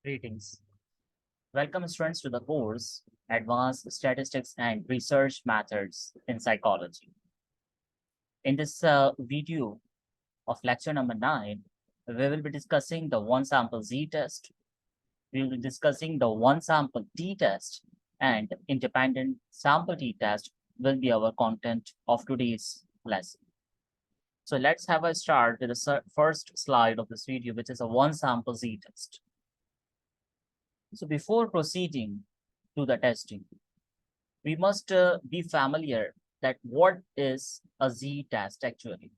Greetings. Welcome, students, to the course Advanced Statistics and Research Methods in Psychology. In this video of lecture number 9, we will be discussing the one sample Z test. We will be discussing the one sample T test, and independent sample T test will be our content of today's lesson. So let's have a start with the first slide of this video, which is a one sample Z test. So before proceeding to the testing, we must be familiar that what is a Z-test actually.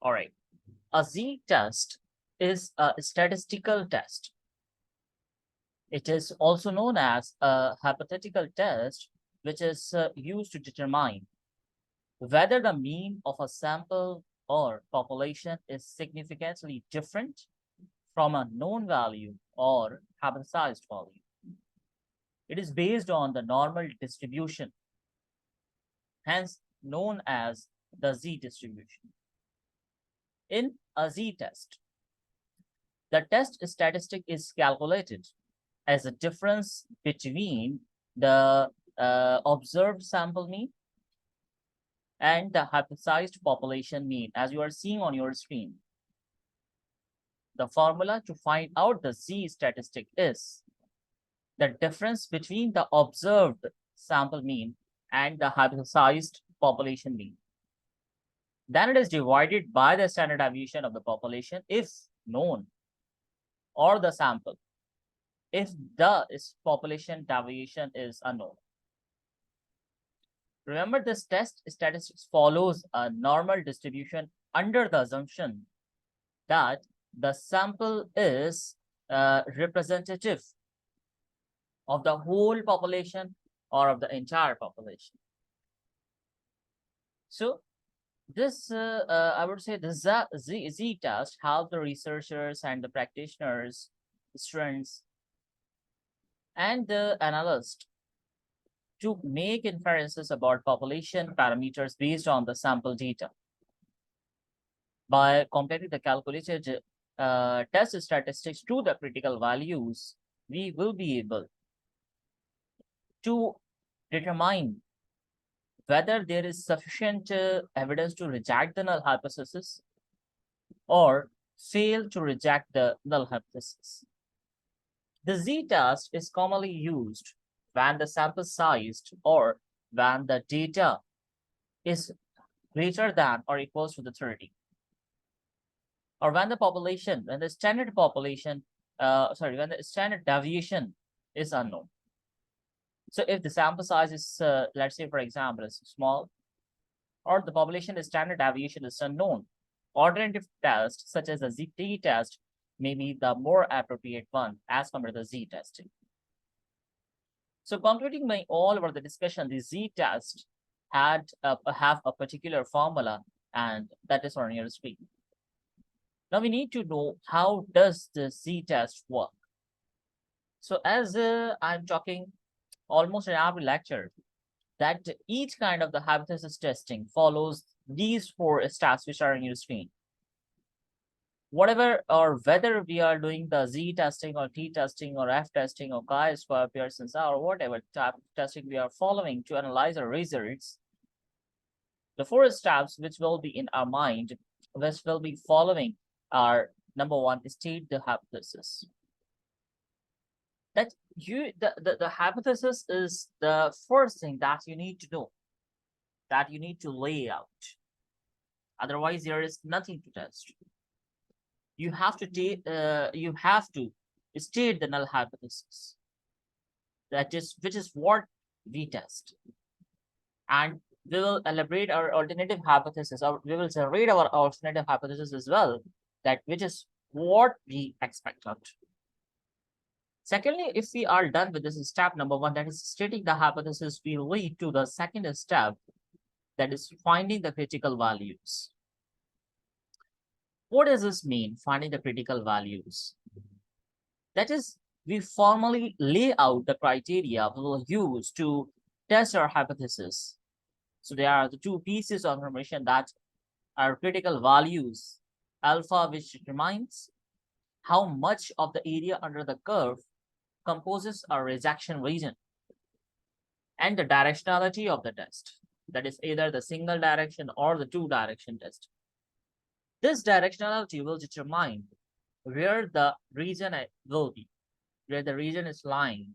All right, a Z-test is a statistical test. It is also known as a hypothetical test, which is used to determine whether the mean of a sample or population is significantly different from a known value or hypothesized value. It is based on the normal distribution, hence known as the Z distribution. In a Z test, the test statistic is calculated as a difference between the observed sample mean and the hypothesized population mean, as you are seeing on your screen. The formula to find out the Z statistic is the difference between the observed sample mean and the hypothesized population mean. Then it is divided by the standard deviation of the population if known, or the sample if the population deviation is unknown. Remember, this test statistics follows a normal distribution under the assumption that the sample is representative of the whole population or of the entire population. So this, I would say, this Z test helps the researchers and the practitioners, students, and the analysts to make inferences about population parameters based on the sample data. By comparing the calculated test statistics to the critical values, we will be able to determine whether there is sufficient evidence to reject the null hypothesis or fail to reject the null hypothesis. The Z-test is commonly used when the sample size or when the data is greater than or equals to the 30, or when the population, when the standard population, when the standard deviation is unknown. So if the sample size is, let's say, for example, is small, or the population is standard deviation is unknown, alternative tests such as the Z-T test may be the more appropriate one as compared to the Z testing. So concluding my all over the discussion, the Z test have a particular formula, and that is on your screen. Now we need to know how does the Z test work. So as I'm talking almost in every lecture, that each kind of the hypothesis testing follows these 4 steps which are on your screen. Whatever or whether we are doing the Z testing or T testing or F testing or chi-square, Pearson's or whatever type of testing we are following to analyze our results, the 4 steps which will be in our mind, which will be following are: number 1, state the hypothesis. That the hypothesis is the first thing that you need to know, that you need to lay out. Otherwise, there is nothing to test. You have to state the null hypothesis. Which is what we test, and we will elaborate our alternative hypothesis, or we will generate our alternative hypothesis as well, that which is what we expect out. Secondly, if we are done with this step number 1, that is stating the hypothesis, we lead to the second step, that is finding the critical values. What does this mean, finding the critical values? That is, we formally lay out the criteria we will use to test our hypothesis. So there are the 2 pieces of information that are critical values: alpha, which determines how much of the area under the curve composes a rejection region, and the directionality of the test. That is either the single direction or the two direction test. This directionality will determine where the region will be, where the region is lying.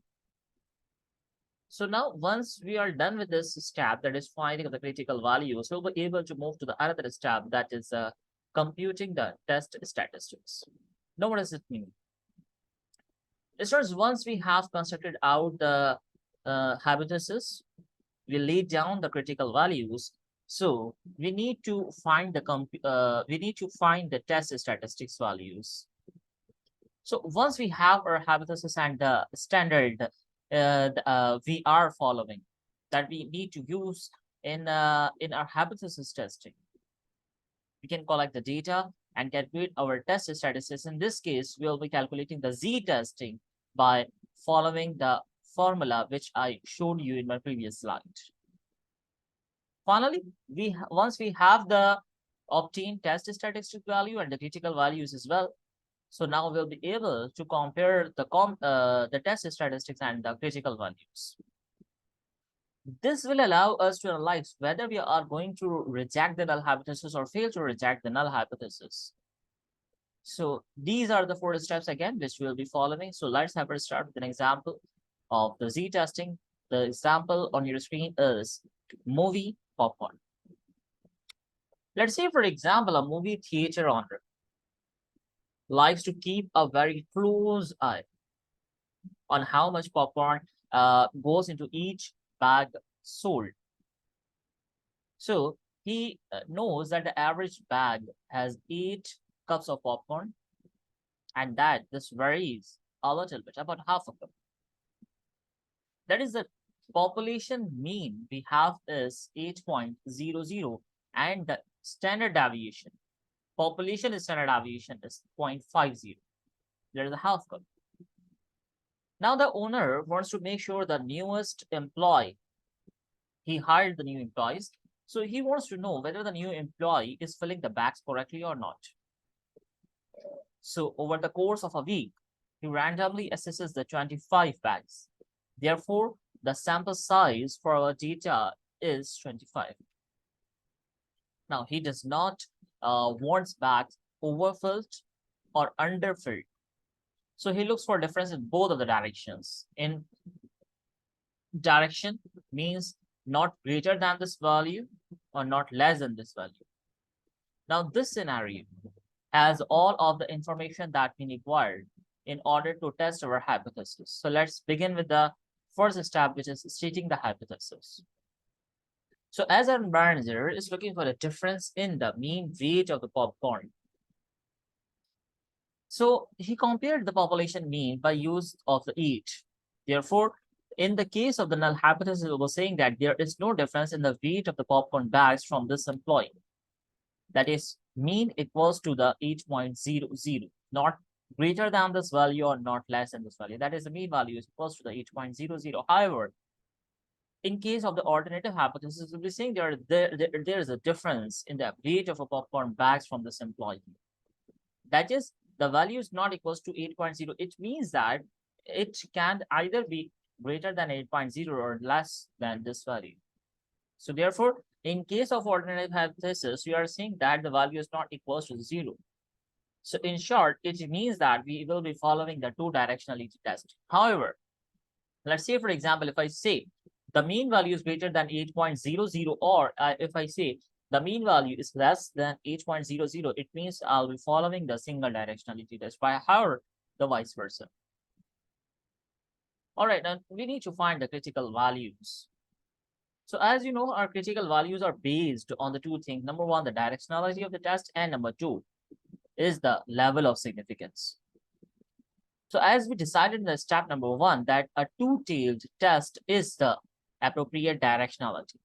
So now once we are done with this step, that is finding of the critical values, we'll be able to move to the another step, that is computing the test statistics. Now what does it mean? Listeners, once we have constructed out the hypothesis, we lay down the critical values. So we need to find the test statistics values. So once we have our hypothesis and the standard we are following that we need to use in our hypothesis testing, we can collect the data and calculate our test statistics. In this case, we'll be calculating the z-testing by following the formula which I showed you in my previous slide. Finally, once we have the obtained test statistic value and the critical values as well, so now we'll be able to compare the test statistics and the critical values. This will allow us to analyze whether we are going to reject the null hypothesis or fail to reject the null hypothesis. So these are the 4 steps again, which we'll be following. So let's have a start with an example of the z-testing. The example on your screen is movie popcorn. Let's say, for example, a movie theater owner likes to keep a very close eye on how much popcorn goes into each bag sold. So he knows that the average bag has 8 cups of popcorn, and that this varies a little bit, about half a cup. That is the population mean we have is 8.00, and the standard deviation, population standard deviation is 0.50. There is a half cup. Now the owner wants to make sure the newest employee, he hired the new employees, so he wants to know whether the new employee is filling the bags correctly or not. So over the course of a week, he randomly assesses the 25 bags. Therefore, the sample size for our data is 25. Now, he does not want bags overfilled or underfilled. So he looks for difference in both of the directions. In direction means not greater than this value or not less than this value. Now, this scenario has all of the information that we required in order to test our hypothesis. So let's begin with the first step, which is stating the hypothesis. So as our manager is looking for a difference in the mean weight of the popcorn. So he compared the population mean by use of the age. Therefore, in the case of the null hypothesis, we were saying that there is no difference in the weight of the popcorn bags from this employee. That is, mean equals to the 8.00, not greater than this value or not less than this value. That is, the mean value is equals to the 8.00. However, in case of the alternative hypothesis, we'll be saying there is a difference in the weight of a popcorn bags from this employee. That is, the value is not equals to 8.0. It means that it can either be greater than 8.0 or less than this value. So therefore, in case of alternative hypothesis, we are saying that the value is not equals to 0. So in short, it means that we will be following the two directionality test. However, let's say, for example, if I say the mean value is greater than 8.00, or if I say the mean value is less than 8.00, it means I'll be following the single directionality test. By however, the vice versa. All right, now we need to find the critical values. So as you know, our critical values are based on the two things. Number one, the directionality of the test, and number two is the level of significance. So as we decided in the step number 1 that a two-tailed test is the appropriate directionality.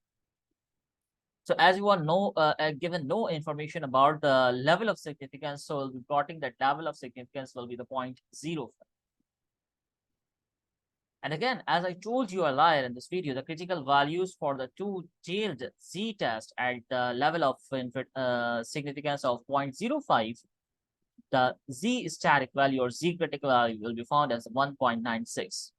So as you all know, given no information about the level of significance, so we'll be plotting that level of significance will be the 0.05. And again, as I told you earlier in this video, the critical values for the two-tailed z-test at the level of significance of 0.05 the Z static value or Z critical value will be found as 1.96.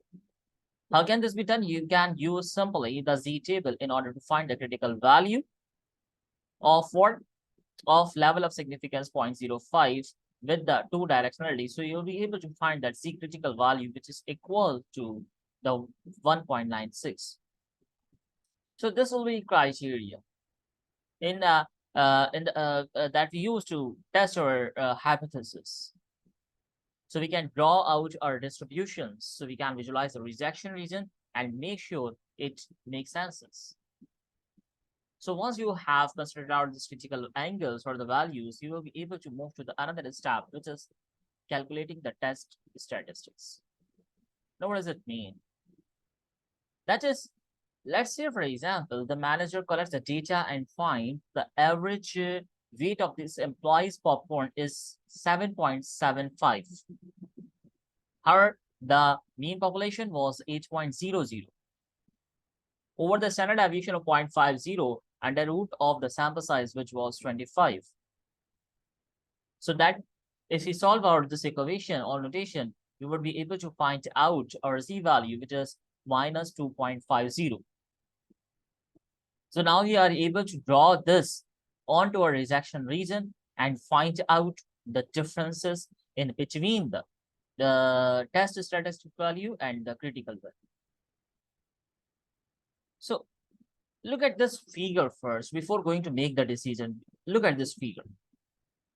How can this be done? You can use simply the Z table in order to find the critical value of what? Of level of significance 0.05 with the two directionality. So you'll be able to find that Z critical value, which is equal to the 1.96. So this will be criteria in that we use to test our hypothesis. So we can draw out our distributions. So we can visualize the rejection region and make sure it makes sense. So once you have considered out the critical angles or the values, you will be able to move to the another step, which is calculating the test statistics. Now, what does it mean? That is, let's say, for example, the manager collects the data and find the average weight of this employee's popcorn is 7.75. However, the mean population was 8.00. Over the standard deviation of 0.50 and the root of the sample size, which was 25. So that if we solve out this equation or notation, we would be able to find out our Z value, which is minus 2.50. So now we are able to draw this onto a rejection region and find out the differences in between the test statistic value and the critical value. So look at this figure first before going to make the decision. Look at this figure.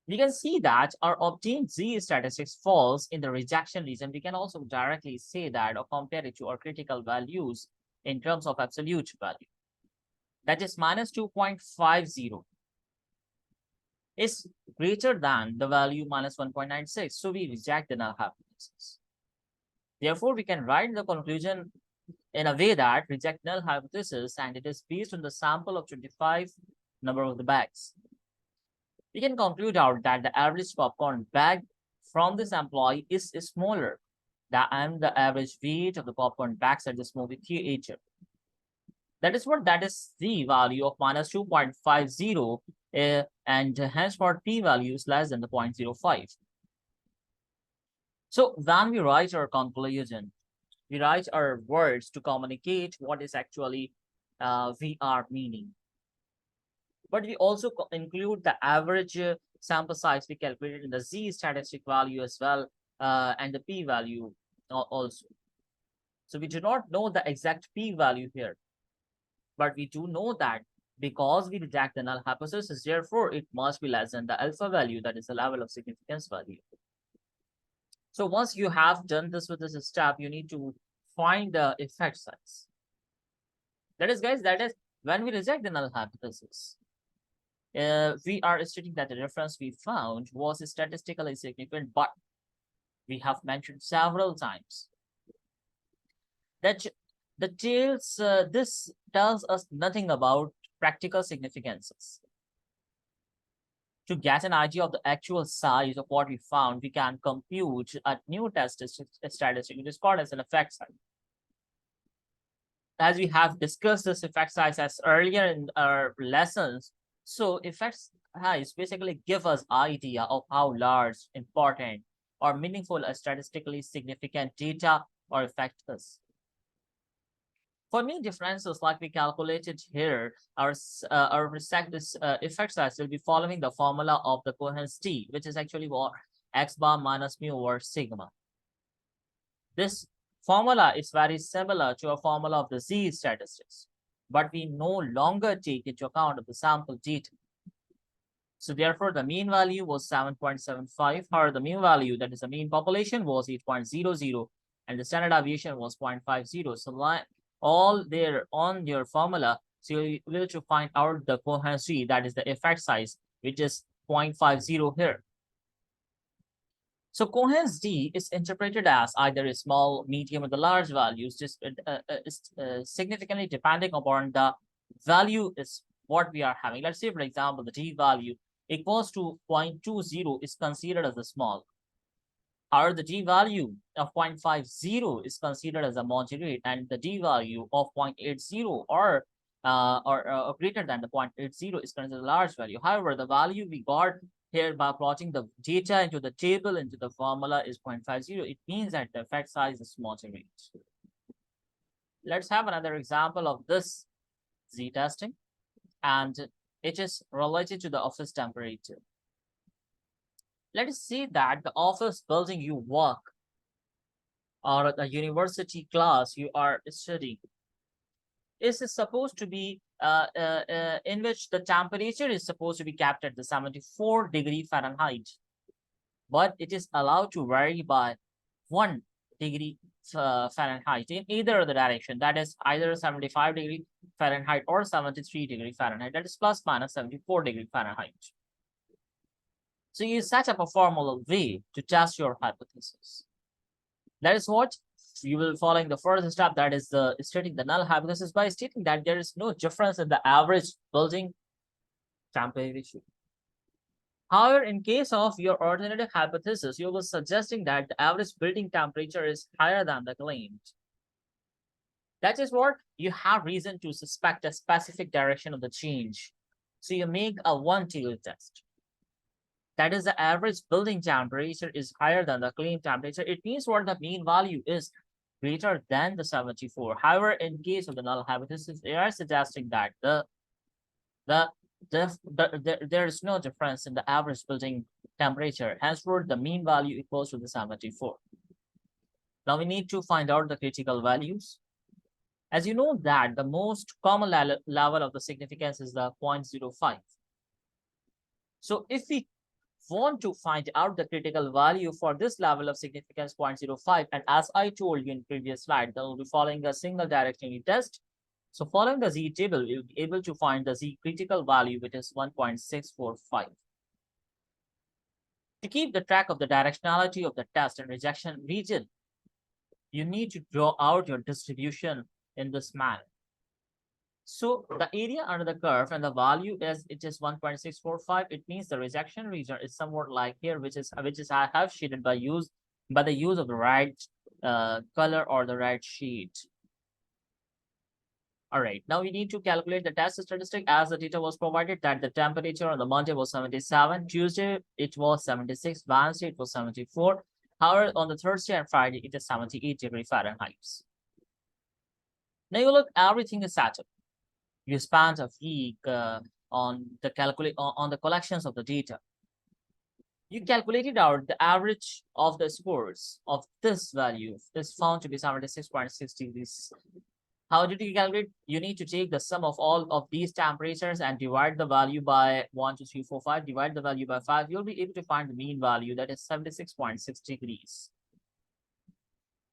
We can see that our obtained Z statistics falls in the rejection region. We can also directly say that or compare it to our critical values in terms of absolute value. That is minus 2.50 is greater than the value minus 1.96. So we reject the null hypothesis. Therefore, we can write the conclusion in a way that reject null hypothesis, and it is based on the sample of 25 number of the bags. We can conclude out that the average popcorn bag from this employee is smaller than the average weight of the popcorn bags at this movie theater. That is the value of minus 2.50 and henceforth p value is less than the 0.05. So when we write our conclusion, we write our words to communicate what is actually we are meaning. But we also include the average sample size we calculated in the Z statistic value as well, and the p value also. So we do not know the exact p value here, but we do know that because we reject the null hypothesis, therefore it must be less than the alpha value, that is the level of significance value. So once you have done this with this step, you need to find the effect size. That is, guys, that is when we reject the null hypothesis, we are stating that the difference we found was statistically significant, but we have mentioned several times that this tells us nothing about practical significances. To get an idea of the actual size of what we found, we can compute a new test statistic, which is called as an effect size. As we have discussed this effect size as earlier in our lessons, so effect size basically give us idea of how large, important, or meaningful a statistically significant data or effect is. For mean differences like we calculated here, our effect size will be following the formula of the coherence T, which is actually what x bar minus mu over sigma. This formula is very similar to a formula of the Z statistics, but we no longer take into account of the sample data. So therefore, the mean value was 7.75, however, the mean value, that is the mean population, was 8.00, and the standard deviation was 0.50. So all there on your formula, so you will to find out the coherence T, that is the effect size, which is 0.50 here. So coherence D is interpreted as either a small, medium, or the large values, just significantly depending upon the value is what we are having. Let's say, for example, the D value equals to 0.20 is considered as a small. However, the D value of 0.50 is considered as a moderate, and the D value of 0.80 or greater than the 0.80 is considered a large value. However, the value we got Here, by plotting the data into the table, into the formula is 0.50. It means that the effect size is small to range. Let's have another example of this Z testing, and it is related to the office temperature. Let us see that the office building you work or the university class you are studying is supposed to be in which the temperature is supposed to be kept at the 74 degree Fahrenheit, but it is allowed to vary by 1 degree Fahrenheit in either the direction. That is either 75 degree Fahrenheit or 73 degree Fahrenheit. That is plus minus 74 degree Fahrenheit. So you set up a formal way to test your hypothesis. That is what you will following the first step, that is the stating the null hypothesis by stating that there is no difference in the average building temperature. However, in case of your alternative hypothesis, you will suggesting that the average building temperature is higher than the claimed. That is what you have reason to suspect a specific direction of the change. So you make a one-tailed test. That is, the average building temperature is higher than the claimed temperature. It means what the mean value is greater than the 74. However, in case of the null hypothesis, they are suggesting that there is no difference in the average building temperature. Henceforth, the mean value equals to the 74. Now we need to find out the critical values. As you know that the most common level of the significance is the 0.05. So if we want to find out the critical value for this level of significance 0.05, and as I told you in previous slide, that will be following a single direction test. So following the Z table, you'll be able to find the Z critical value, which is 1.645. To keep the track of the directionality of the test and rejection region, you need to draw out your distribution in this manner. So the area under the curve and the value is 1.645. It means the rejection region is somewhat like here, which is I have shaded by the use of the right color or the right sheet. All right, now we need to calculate the test statistic as the data was provided that the temperature on the Monday was 77, Tuesday it was 76, Wednesday it was 74. However, on the Thursday and Friday it is 78 degree Fahrenheit. Now you look, everything is set up. You spent a week on the collections of the data. You calculated out the average of the scores of this value is found to be 76.6 degrees. How did you calculate? You need to take the sum of all of these temperatures and divide the value by 1, 2, 3, 4, 5. Divide the value by 5. You'll be able to find the mean value, that is 76.6 degrees.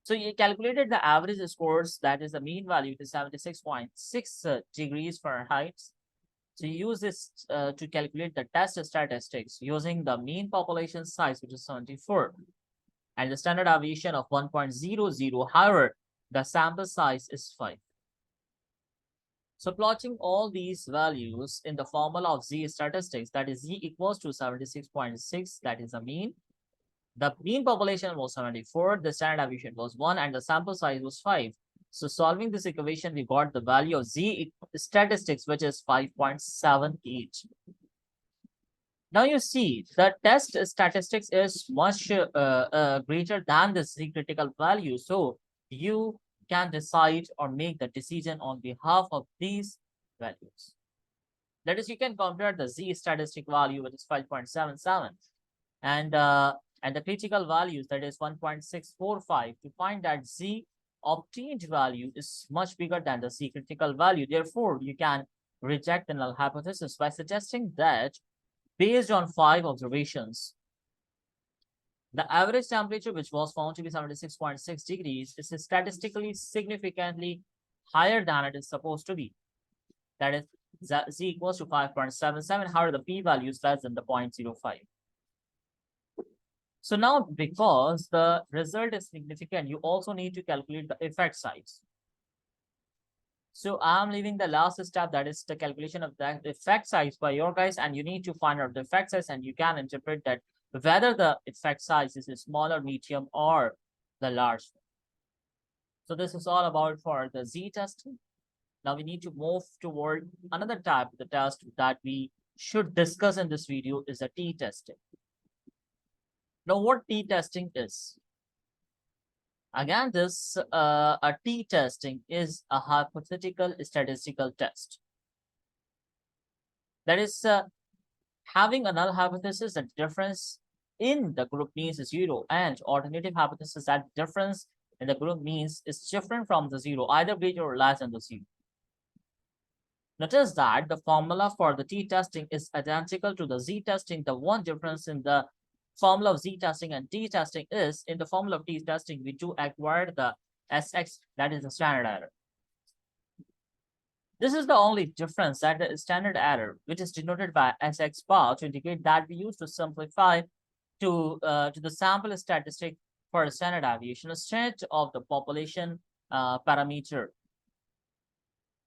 So you calculated the average scores, that is the mean value is 76.6 degrees Fahrenheit. So you use this to calculate the test statistics using the mean population size, which is 74, and the standard deviation of 1.00. However, the sample size is 5. So plotting all these values in the formula of Z statistics, that is Z equals to 76.6, that is the mean. The mean population was 74, the standard deviation was 1, and the sample size was 5. So solving this equation, we got the value of Z statistics, which is 5.78. Now you see the test statistics is much greater than the Z critical value. So you can decide or make the decision on behalf of these values. That is, you can compare the Z statistic value, which is 5.77, and the critical values, that is 1.645, to find that Z obtained value is much bigger than the Z critical value. Therefore, you can reject the null hypothesis by suggesting that based on 5 observations, the average temperature, which was found to be 76.6 degrees, is statistically significantly higher than it is supposed to be. That is, Z equals to 5.77. However, the p-value is less than the 0.05. So now, because the result is significant, you also need to calculate the effect size. So I'm leaving the last step, that is the calculation of the effect size by your guys, and you need to find out the effect size, and you can interpret that whether the effect size is a smaller, medium, or the large. So this is all about for the Z testing. Now we need to move toward another type of the test that we should discuss in this video is the t-testing. Now, what t-testing is? Again, this a t-testing is a hypothetical statistical test. That is, having a null hypothesis that difference in the group means is zero, and alternative hypothesis that difference in the group means is different from the zero, either greater or less than the zero. Notice that the formula for the t-testing is identical to the z-testing. The one difference in the formula of z-testing and t-testing is in the formula of t-testing, we do acquire the Sx, that is the standard error. This is the only difference, that the standard error, which is denoted by Sx bar, to indicate that we use to simplify to the sample statistic for a standard deviation instead of the population parameter.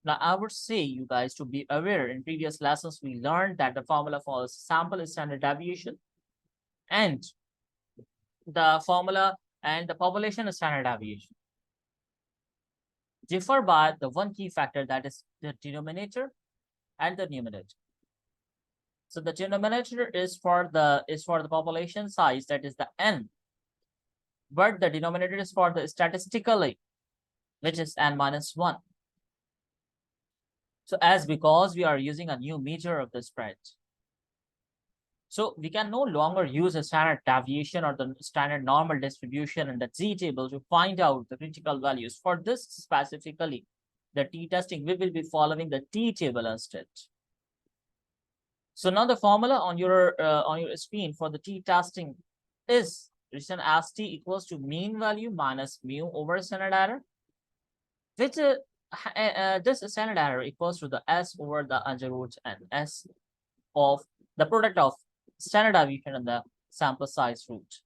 Now, I would say you guys to be aware, in previous lessons, we learned that the formula for sample standard deviation and the formula and the population standard deviation differ by the one key factor, that is the denominator and the numerator. So the denominator is for the population size, that is the n, but the denominator is for the statistically, which is n minus 1. So because we are using a new measure of the spread, so we can no longer use a standard deviation or the standard normal distribution in the z table to find out the critical values. For this specifically, the t-testing, we will be following the t table instead. So now the formula on your screen for the t-testing is written as t equals to mean value minus mu over standard error, which this standard error equals to the s over the under root n, s of the product of standard deviation and the sample size root.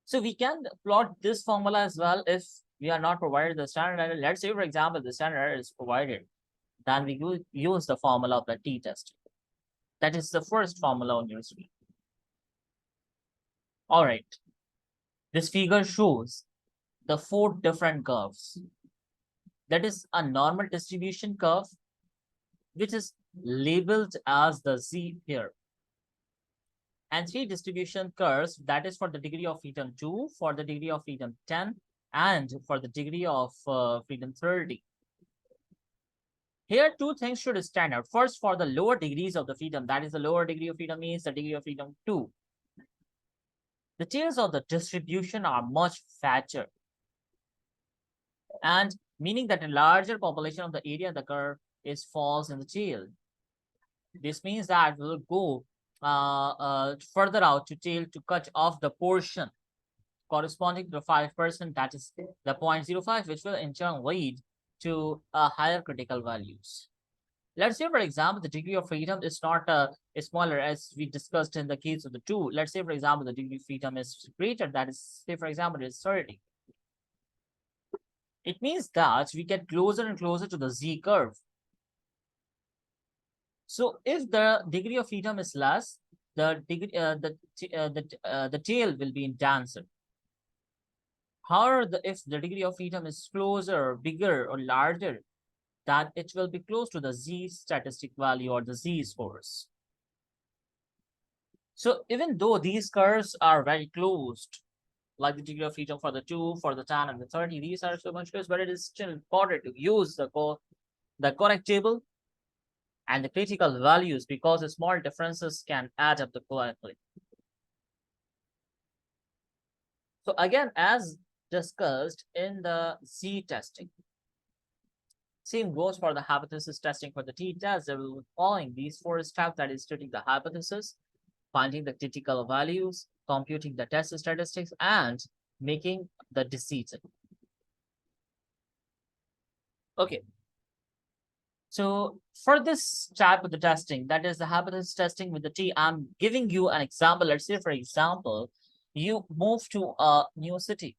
So we can plot this formula as well if we are not provided the standard error. Let's say, for example, the standard error is provided, then we use the formula of the t-testing. That is the first formula on your screen. All right. This figure shows the 4 different curves. That is a normal distribution curve, which is labeled as the z here. And 3 distribution curves, that is for the degree of freedom 2, for the degree of freedom 10, and for the degree of freedom 30. Here, 2 things should stand out. First, for the lower degrees of the freedom, that is the lower degree of freedom means the degree of freedom 2. The tails of the distribution are much fatter, and meaning that a larger population of the area of the curve falls in the tail. This means that we'll go further out to tail to cut off the portion corresponding to the 5%, that is the 0.05, which will in turn lead to higher critical values. Let's say, for example, the degree of freedom is not smaller as we discussed in the case of the 2. Let's say, for example, the degree of freedom is greater, that is, say, for example, it is 30. It means that we get closer and closer to the z curve. So if the degree of freedom is less, the tail will be denser. However, if the degree of freedom is closer, bigger, or larger, then it will be close to the z statistic value or the z scores. So even though these curves are very close, like the degree of freedom for the 2, for the 10, and the 30, these are so much close, but it is still important to use the correct table and the critical values, because the small differences can add up correctly. So again, as discussed in the z-testing, same goes for the hypothesis testing. For the t-test, they will be following these 4 steps, that is stating the hypothesis, finding the critical values, computing the test statistics, and making the decision. Okay. So for this type of the testing, that is the hypothesis testing with the t, I'm giving you an example. Let's say, for example, you move to a new city,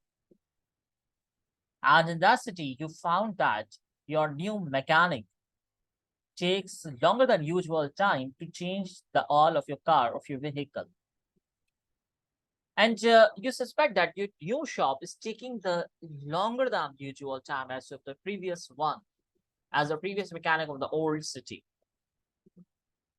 and in that city, you found that your new mechanic takes longer than usual time to change the oil of your car, of your vehicle. And you suspect that your new shop is taking the longer than usual time as of the previous one, as the previous mechanic of the old city.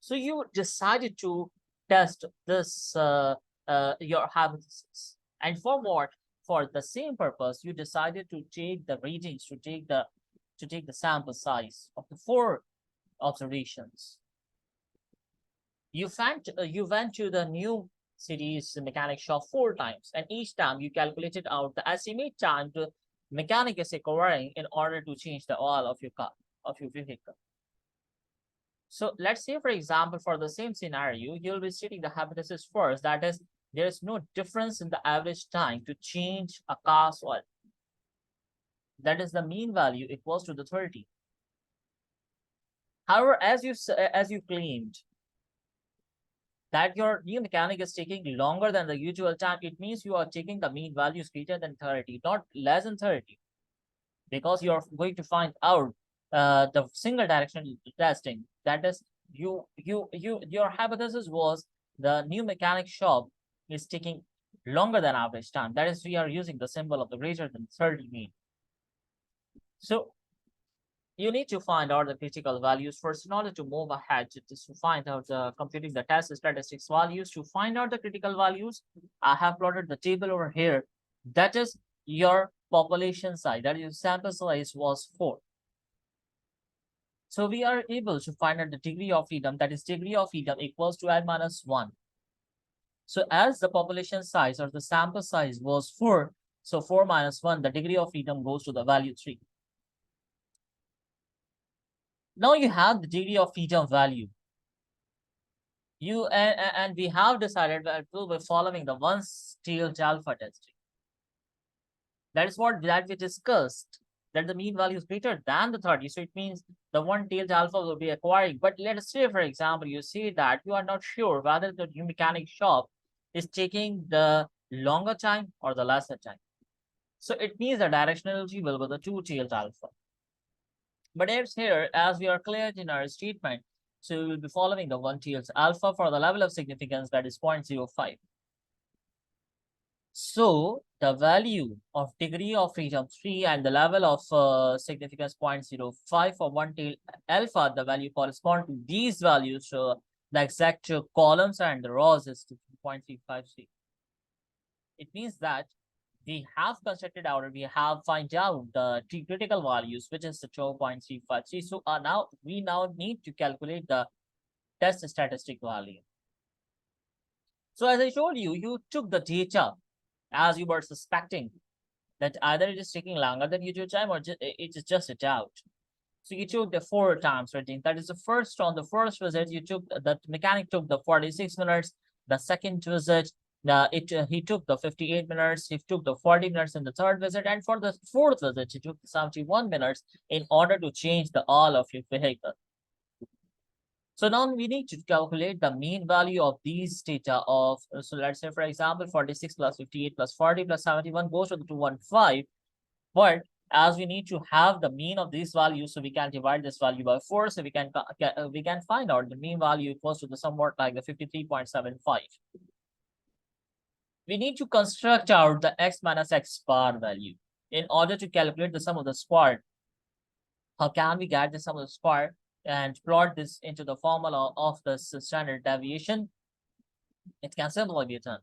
So you decided to test this your hypothesis, and for what? For the same purpose, you decided to take the readings, to take the sample size of the 4 observations. You went to the new city's mechanic shop 4 times, and each time you calculated out the estimate time the mechanic is requiring in order to change the oil of your car, of your vehicle. So let's say, for example, for the same scenario, you'll be stating the hypothesis first, that is, there is no difference in the average time to change a car's oil. That is the mean value equals to the 30. However, as you claimed that your new mechanic is taking longer than the usual time, it means you are taking the mean values greater than 30, not less than 30, because you're going to find out the single directional testing. That is, your hypothesis was the new mechanic shop is taking longer than average time. That is, we are using the symbol of the greater than 30 mean. So you need to find out the critical values first in order to move ahead to find out computing the test statistics values. To find out the critical values, I have plotted the table over here. That is your population size, that is sample size was 4. So we are able to find out the degree of freedom, that is degree of freedom equals to n minus 1. So as the population size or the sample size was 4, so 4 minus 1, the degree of freedom goes to the value 3. Now you have the degree of freedom value. And we have decided that we'll be following the one-stage alpha testing. That is what we discussed, that the mean value is greater than the 30. So it means the one-tailed alpha will be acquiring. But let us say, for example, you see that you are not sure whether the new mechanic shop is taking the longer time or the lesser time. So it means the directionality will be the two-tailed alpha. But it's here, as we are clear in our statement, so we will be following the one-tailed alpha for the level of significance, that is 0.05. So the value of degree of freedom 3 and the level of significance 0.05 for one-tailed alpha, the value correspond to these values. So the exact columns and the rows is 0.353. It means that we have constructed out, or we have find out the critical values, which is the 12.353. So we need to calculate the test statistic value. So as I showed you, you took the data as you were suspecting that either it is taking longer than usual time or it is just a doubt. So you took the 4 times reading. That is the first, on the first visit, you took the mechanic took the 46 minutes. The second visit, he took the 58 minutes. He took the 40 minutes in the third visit, and for the fourth visit, he took 71 minutes in order to change the oil of your vehicle. So now we need to calculate the mean value of these data of, so let's say, for example, 46 plus 58 plus 40 plus 71 goes to the 215. But as we need to have the mean of these values, so we can divide this value by 4, so we can find out the mean value equals to the somewhat like the 53.75. We need to construct out the x minus x bar value in order to calculate the sum of the square. How can we get the sum of the square and plot this into the formula of the standard deviation? It can simply be done.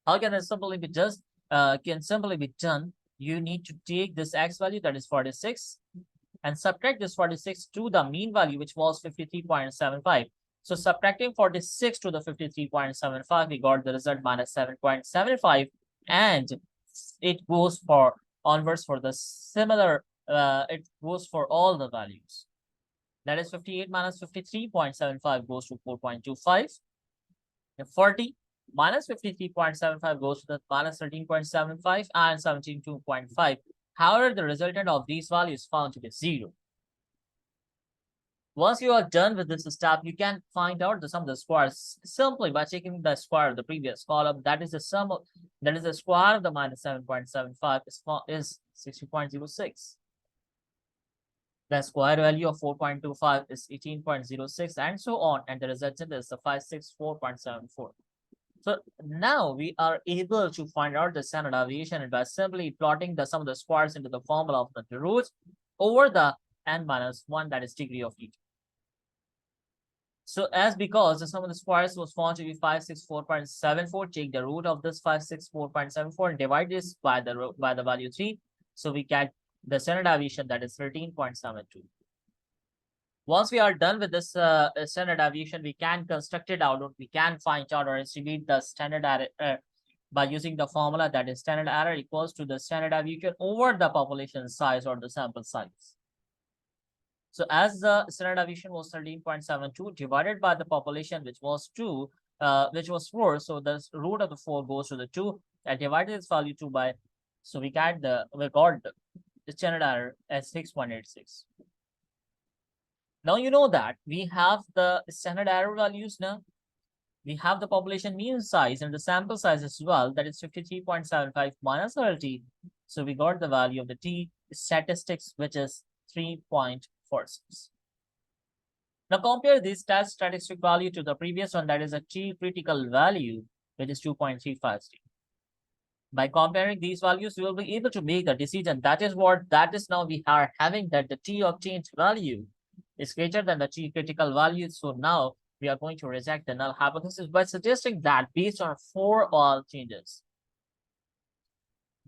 How can it simply be just can simply be done? You need to take this x value, that is 46, and subtract this 46 to the mean value, which was 53.75. So subtracting 46 to the 53.75, we got the result minus 7.75, and it goes for onwards for the similar, it goes for all the values. That is 58 minus 53.75 goes to 4.25. And 40 minus 53.75 goes to the minus 13.75 and 72.5. However, the resultant of these values found to be 0. Once you are done with this step, you can find out the sum of the squares simply by taking the square of the previous column. That is the square of the minus 7.75 is 60.06. The square value of 4.25 is 18.06, and so on, and the resultant is the 564.74. So now we are able to find out the standard deviation by simply plotting the sum of the squares into the formula of the roots over the n minus 1, that is degree of freedom. So as because the sum of the squares was found to be 564.74, take the root of this 564.74 and divide this by the value 3. So we get the standard deviation, that is 13.72. Once we are done with this standard deviation, we can construct it out, we can find out or estimate the standard error by using the formula, that is standard error equals to the standard deviation over the population size or the sample size. So as the standard deviation was 13.72 divided by the population, which was 2, which was 4, so the root of the 4 goes to the 2 and divided this value 2 by, so we got the standard error as 6.86. Now you know that we have the standard error values now. We have the population mean size and the sample size as well, that is 53.75 minus 30. So we got the value of the t statistics, which is 3.46. Now compare this test statistic value to the previous one, that is a t critical value, which is 2.353. By comparing these values, we will be able to make a decision. That is now we are having that the t obtained value is greater than the t critical value. So now we are going to reject the null hypothesis by suggesting that based on 4 all changes,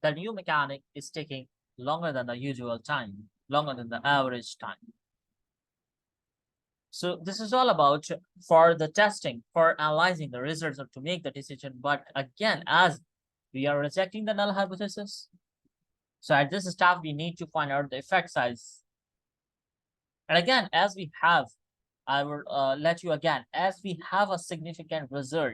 the new mechanic is taking longer than the usual time, longer than the average time. So this is all about for the testing, for analyzing the results or to make the decision. But again, as we are rejecting the null hypothesis, so at this step, we need to find out the effect size. And again, as we have, I will let you again, as we have a significant result,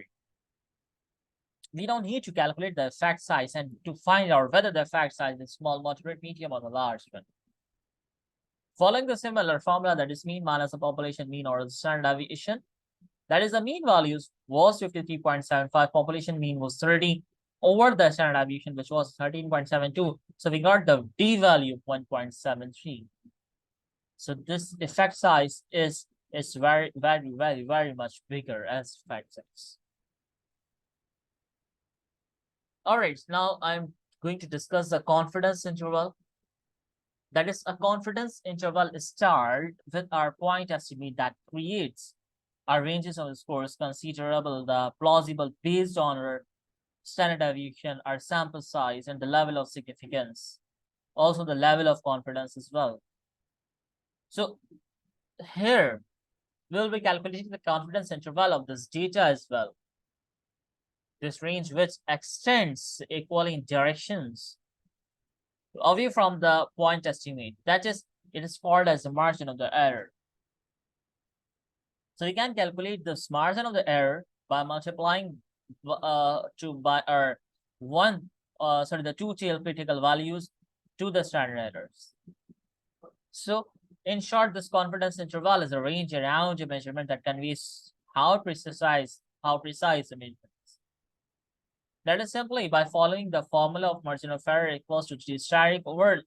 we don't need to calculate the effect size and to find out whether the effect size is small, moderate, medium, or the large one. Following the similar formula, that is mean minus the population mean or the standard deviation, that is the mean values was 53.75, population mean was 30 over the standard deviation, which was 13.72. So we got the d value 1.73. So this effect size is very, very, very, very much bigger as effect size. All right, now I'm going to discuss the confidence interval. That is, a confidence interval start with our point estimate that creates our ranges of scores considerable, the plausible based on our standard deviation, our sample size, and the level of significance. Also the level of confidence as well. So here we'll be calculating the confidence interval of this data as well. This range which extends equally in directions away from the point estimate. That is, it is called as the margin of the error. So we can calculate this margin of the error by multiplying the two tail critical values to the standard errors. So in short, this confidence interval is a range around a measurement that conveys how precise the measurement is. That is simply by following the formula of margin of error equals to t static over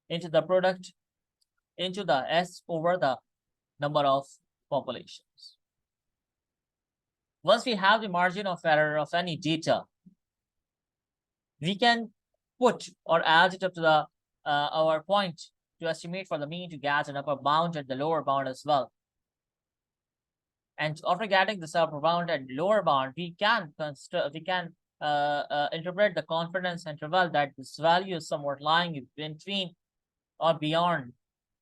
into the product into the S over the number of populations. Once we have the margin of error of any data, we can put or add it up to the our point to estimate for the mean to get an upper bound and the lower bound as well. And after getting this upper bound and lower bound, we can interpret the confidence interval that this value is somewhat lying between or beyond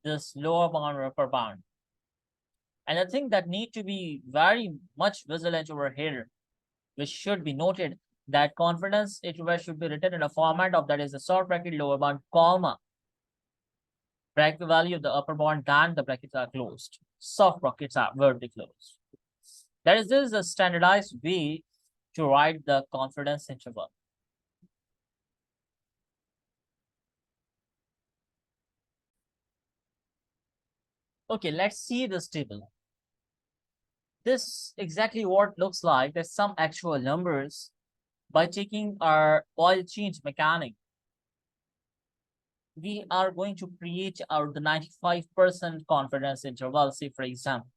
this lower bound or upper bound. And the thing that need to be very much vigilant over here, which should be noted, that confidence interval should be written in a format of, that is, a soft bracket lower bound, comma, bracket value of the upper bound, then the brackets are closed. Soft brackets are vertically closed. That is, this is a standardized way to write the confidence interval. Okay, let's see this table. This exactly what looks like. There's some actual numbers. By taking our oil change mechanic, we are going to create our the 95% confidence interval, say for example.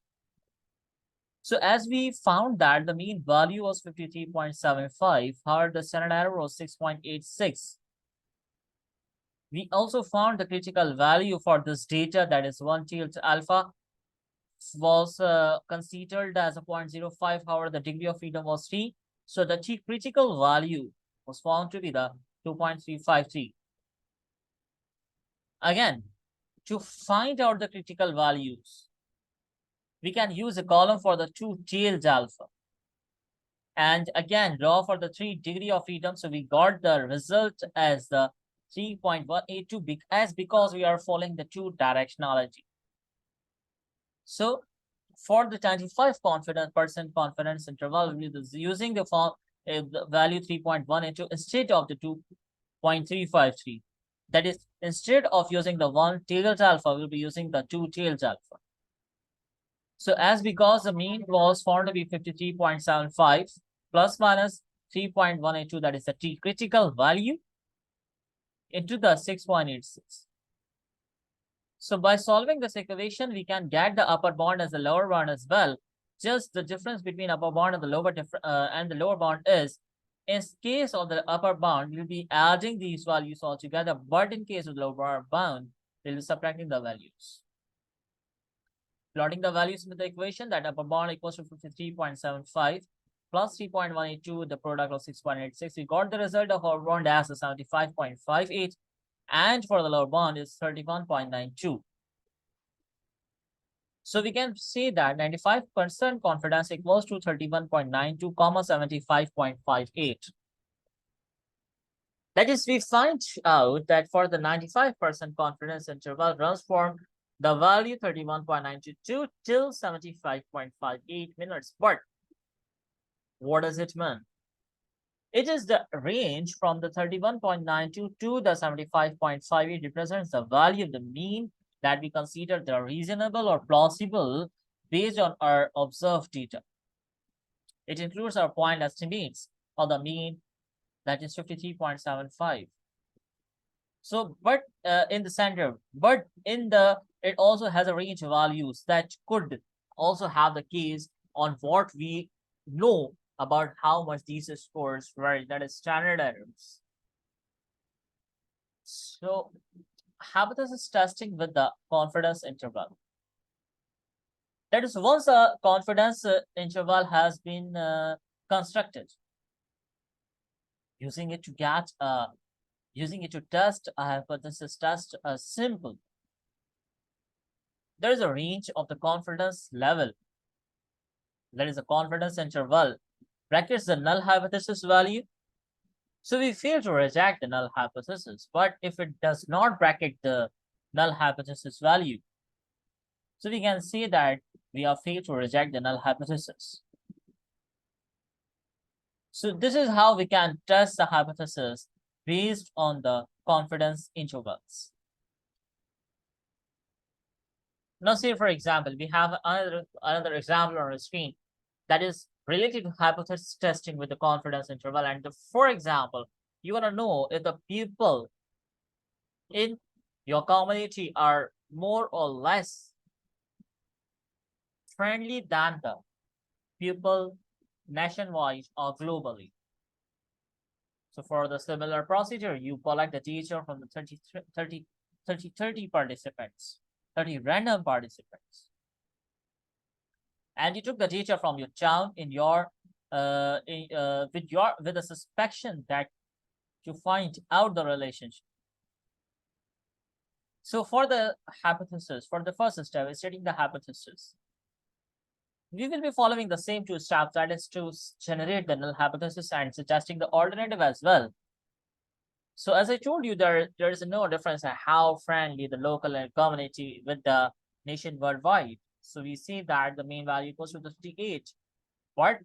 So as we found that the mean value was 53.75, however, the standard error was 6.86. We also found the critical value for this data, that is 1 tilde alpha, was considered as a 0.05. However, the degree of freedom was 3. So the T critical value was found to be the 2.353. Again, to find out the critical values, we can use a column for the two tailed alpha. And again, draw for the 3 degree of freedom. So we got the result as the 3.182 because we are following the two directionality. So for the 95% confidence interval, we are using the value 3.182 instead of the 2.353. That is, instead of using the one tailed alpha, we'll be using the two tailed alpha. So as because the mean was found to be 53.75 plus minus 3.182, that is the T critical value, into the 6.86. So by solving this equation, we can get the upper bound as the lower bound as well. Just the difference between upper bound and the lower bound is, in case of the upper bound, we'll be adding these values all together, but in case of the lower bound, we'll be subtracting the values. Plotting the values in the equation, that upper bound equals to 53.75 plus 3.182, the product of 6.86. We got the result of our bound as 75.58, and for the lower bound is 31.92. So we can say that 95% confidence equals to 31.92, 75.58. That is, we find out that for the 95% confidence interval runs from the value 31.92 till 75.58 minutes. But what does it mean? It is the range from the 31.92 to the 75.58 represents the value of the mean that we consider the reasonable or plausible based on our observed data. It includes our point estimates of the mean, that is 53.75. So, but in the center, but in the, it also has a range of values that could also have the case on what we know about how much these scores vary, that is standard errors. So hypothesis testing with the confidence interval. That is, once a confidence interval has been constructed, using it to test a hypothesis test simple. There is a range of the confidence level. There is a confidence interval, brackets the null hypothesis value. So we fail to reject the null hypothesis, but if it does not bracket the null hypothesis value, so we can say that we have failed to reject the null hypothesis. So this is how we can test the hypothesis based on the confidence intervals. Now, say for example, we have another example on the screen that is related to hypothesis testing with the confidence interval. And for example, you want to know if the people in your community are more or less friendly than the people nationwide or globally. So for the similar procedure, you collect the data from the 30 participants, 30 random participants. And you took the data from your town in your with the suspicion that to find out the relationship. So for the hypothesis, for the first step is stating the hypothesis. We will be following the same two steps, that is to generate the null hypothesis and suggesting the alternative as well. So as I told you, there is no difference in how friendly the local community with the nation worldwide. So we see that the mean value equals to 58. But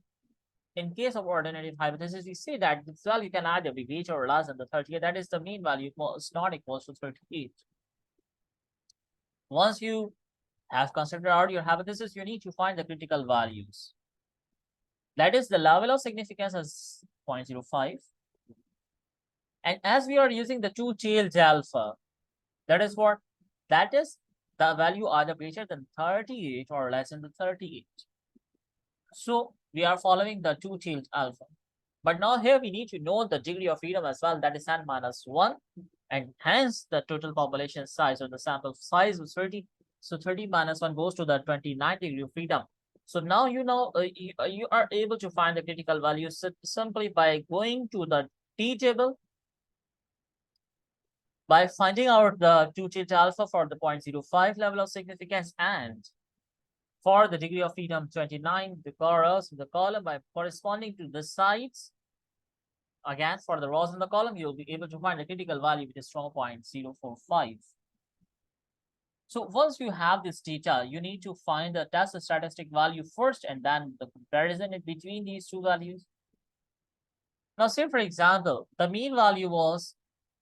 in case of alternative hypothesis, we see that this value can either be greater or less than the 38. That is, the mean value is not equals to 38. Once you have considered out your hypothesis, you need to find the critical values. That is, the level of significance is 0.05. And as we are using the two-tailed alpha, that is the value either greater than 38 or less than the 38. So we are following the two-tailed alpha. But now here we need to know the degree of freedom as well, that is n-1, and hence the total population size or the sample size was So 30 minus 1 goes to the 29 degree of freedom. So now you are able to find the critical value simply by going to the t table, by finding out the 2 tilde alpha for the 0.05 level of significance, and for the degree of freedom 29, the rows in the column by corresponding to the sides. Again, for the rows in the column, you'll be able to find the critical value, which is 0.045. So once you have this data, you need to find the test statistic value first and then the comparison in between these two values. Now, say for example, the mean value was,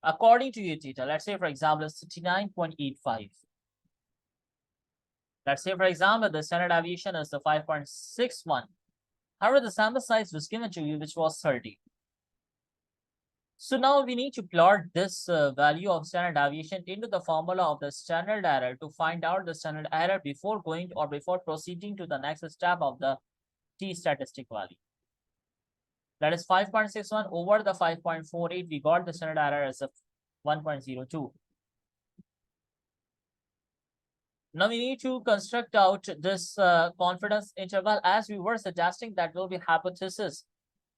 according to your data, let's say for example, 69.85. Let's say for example, the standard deviation is the 5.61. However, the sample size was given to you, which was 30. So now we need to plot this value of standard deviation into the formula of the standard error to find out the standard error before going or before proceeding to the next step of the t statistic value. That is 5.61 over the 5.48. We got the standard error as a 1.02. Now we need to construct out this confidence interval, as we were suggesting that will be hypothesis.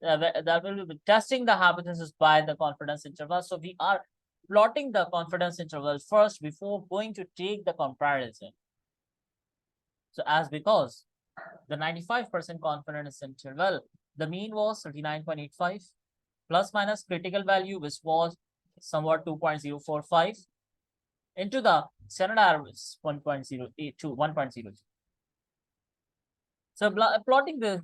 That will be testing the hypothesis by the confidence interval. So we are plotting the confidence interval first before going to take the comparison. So as because the 95% confidence interval, the mean was 39.85 plus minus critical value, which was somewhat 2.045 into the standard error is 1.082, 1.02. So plotting the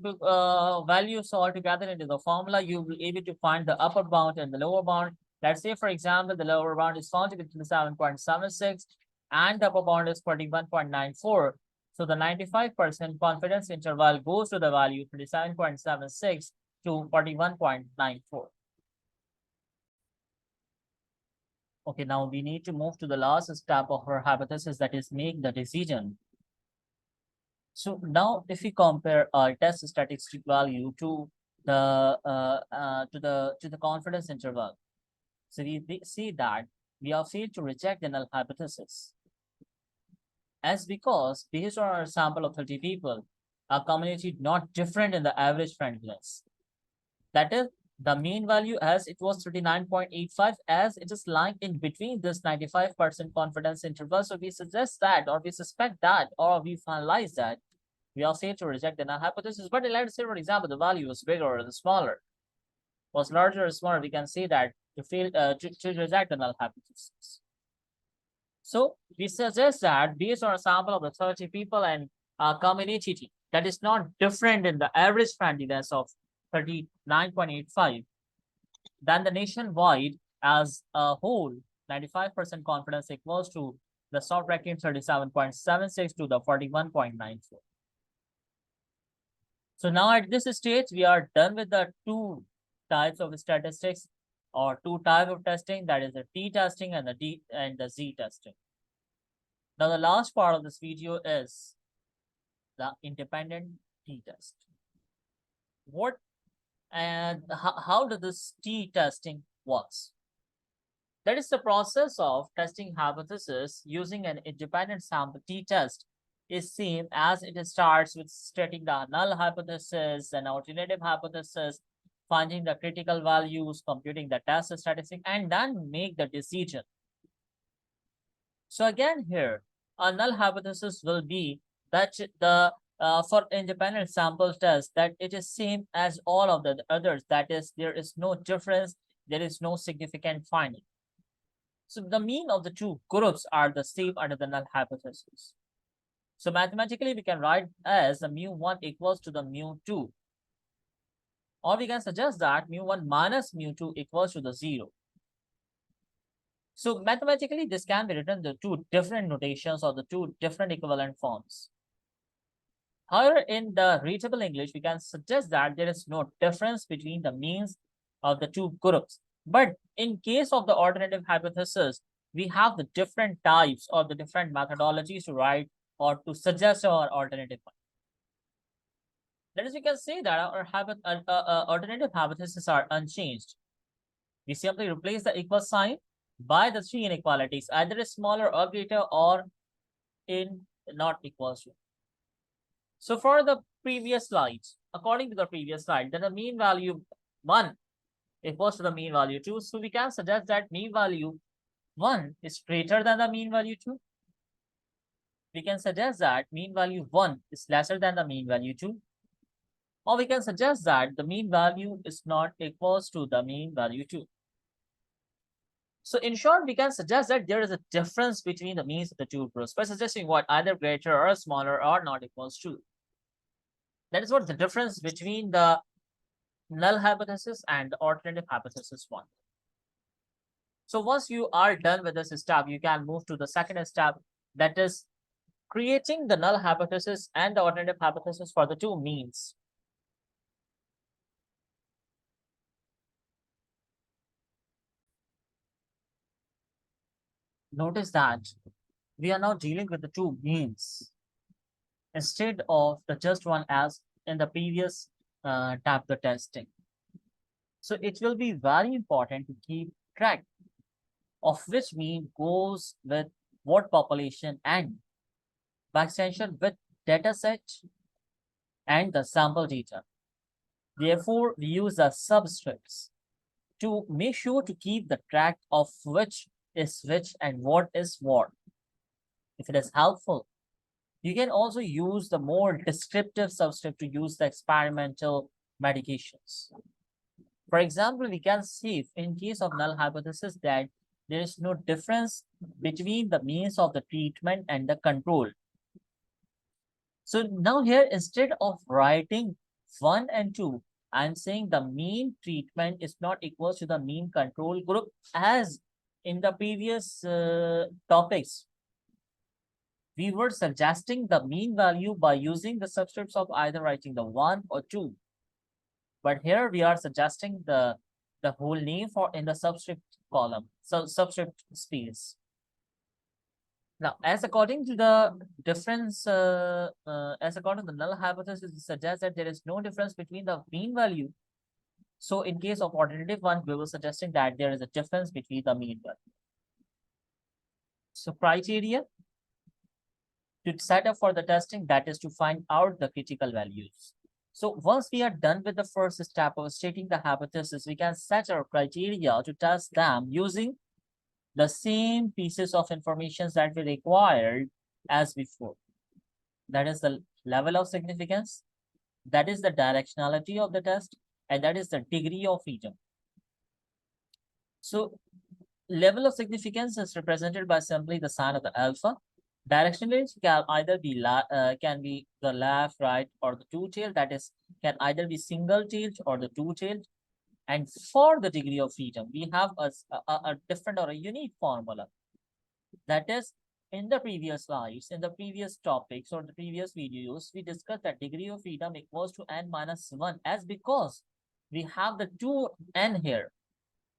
values all together into the formula, you will be able to find the upper bound and the lower bound. Let's say, for example, the lower bound is found to be 7.76 and the upper bound is 41.94. So the 95% confidence interval goes to the value 37.76 to 41.94. Okay, now we need to move to the last step of our hypothesis, that is make the decision. So now if we compare our test statistic value to the confidence interval, so we see that we are failed to reject the null hypothesis, as because based on our sample of 30 people, our community not different in the average friendliness. That is, the mean value as it was 39.85, as it is lying in between this 95% confidence interval. So we suggest that, or we suspect that, or we finalize that we are safe to reject the null hypothesis. But let's say, for example, the value was bigger or smaller, was larger or smaller, we can say that to fail to reject the null hypothesis. So we suggest that based on a sample of the 30 people and a community that is not different in the average friendliness of 39.85, then the nationwide as a whole 95% confidence equals to the soft bracket 37.76 to the 41.94. So now at this stage, we are done with the two types of statistics or two types of testing, that is the t testing and the z testing. Now the last part of this video is the independent t test. What and how does this t testing works? That is the process of testing hypothesis using an independent sample t test is same as it starts with stating the null hypothesis and alternative hypothesis, finding the critical values, computing the test statistic, and then make the decision. So again here, a null hypothesis will be that the for independent sample test that it is same as all of the others. That is, there is no difference, there is no significant finding. So the mean of the two groups are the same under the null hypothesis. So mathematically, we can write as the mu1 equals to the mu2. Or we can suggest that mu1 minus mu2 equals to the 0. So mathematically, this can be written the two different notations or the two different equivalent forms. However, in the readable English, we can suggest that there is no difference between the means of the two groups. But in case of the alternative hypothesis, we have the different types or the different methodologies to write or to suggest our alternative one. That is, we can say that our alternative hypotheses are unchanged. We simply replace the equal sign by the three inequalities, either smaller or greater or in not equals to. So for the previous slides, according to the previous slide, then the mean value 1 equals to the mean value 2. So we can suggest that mean value 1 is greater than the mean value 2. We can suggest that mean value 1 is lesser than the mean value 2. Or we can suggest that the mean value is not equals to the mean value 2. So in short, we can suggest that there is a difference between the means of the two groups by suggesting what either greater or smaller or not equals to. That is what the difference between the null hypothesis and the alternative hypothesis one. So once you are done with this step, you can move to the second step, that is creating the null hypothesis and the alternative hypothesis for the two means. Notice that we are now dealing with the two means instead of the just one as in the previous type the testing. So it will be very important to keep track of which mean goes with what population and by extension with data set and the sample data. Therefore, we use the subscripts to make sure to keep the track of which is which and what is what. If it is helpful, you can also use the more descriptive subscript to use the experimental medications. For example, we can see if in case of null hypothesis that there is no difference between the means of the treatment and the control. So now here, instead of writing 1 and 2, I'm saying the mean treatment is not equal to the mean control group as in the previous topics. We were suggesting the mean value by using the subscripts of either writing the 1 or 2. But here we are suggesting the whole name for in the subscript column, so subscript space. Now, as according to the difference, as according to the null hypothesis, it suggests that there is no difference between the mean value. So in case of alternative one, we were suggesting that there is a difference between the mean value. So criteria to set up for the testing, that is to find out the critical values. So once we are done with the first step of stating the hypothesis, we can set our criteria to test them using the same pieces of information that we required as before. That is the level of significance, that is the directionality of the test, and that is the degree of freedom. So level of significance is represented by simply the sign of the alpha. Directionally can either be can be the left, right, or the two-tailed. That is, can either be single-tailed or the two-tailed. And for the degree of freedom, we have a different or a unique formula. That is, in the previous slides, in the previous topics or the previous videos, we discussed that degree of freedom equals to n minus 1 as because we have the 2n here.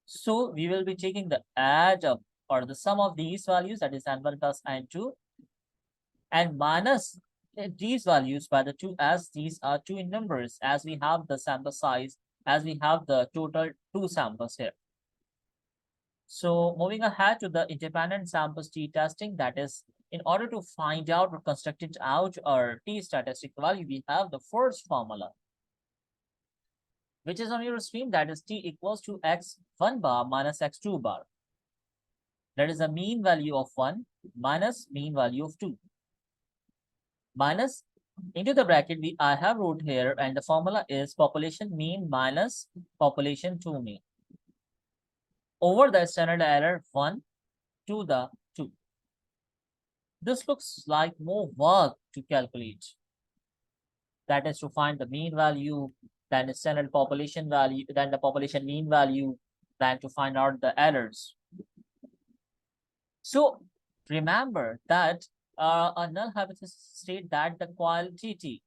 So we will be taking the add up or the sum of these values, that is n1 plus n2, and minus these values by the 2 as these are 2 in numbers, as we have the sample size, as we have the total 2 samples here. So moving ahead to the independent samples t-testing, that is, in order to find out or construct it out our t-statistic value, we have the first formula, which is on your screen, that is t equals to x1 bar minus x2 bar. That is the mean value of 1 minus mean value of 2. Minus into the bracket I have wrote here, and the formula is population mean minus population 2 mean over the standard error 1 to the 2. This looks like more work to calculate. That is to find the mean value, then the standard population value, then the population mean value, then to find out the errors. So remember that a null hypothesis state that the quantity,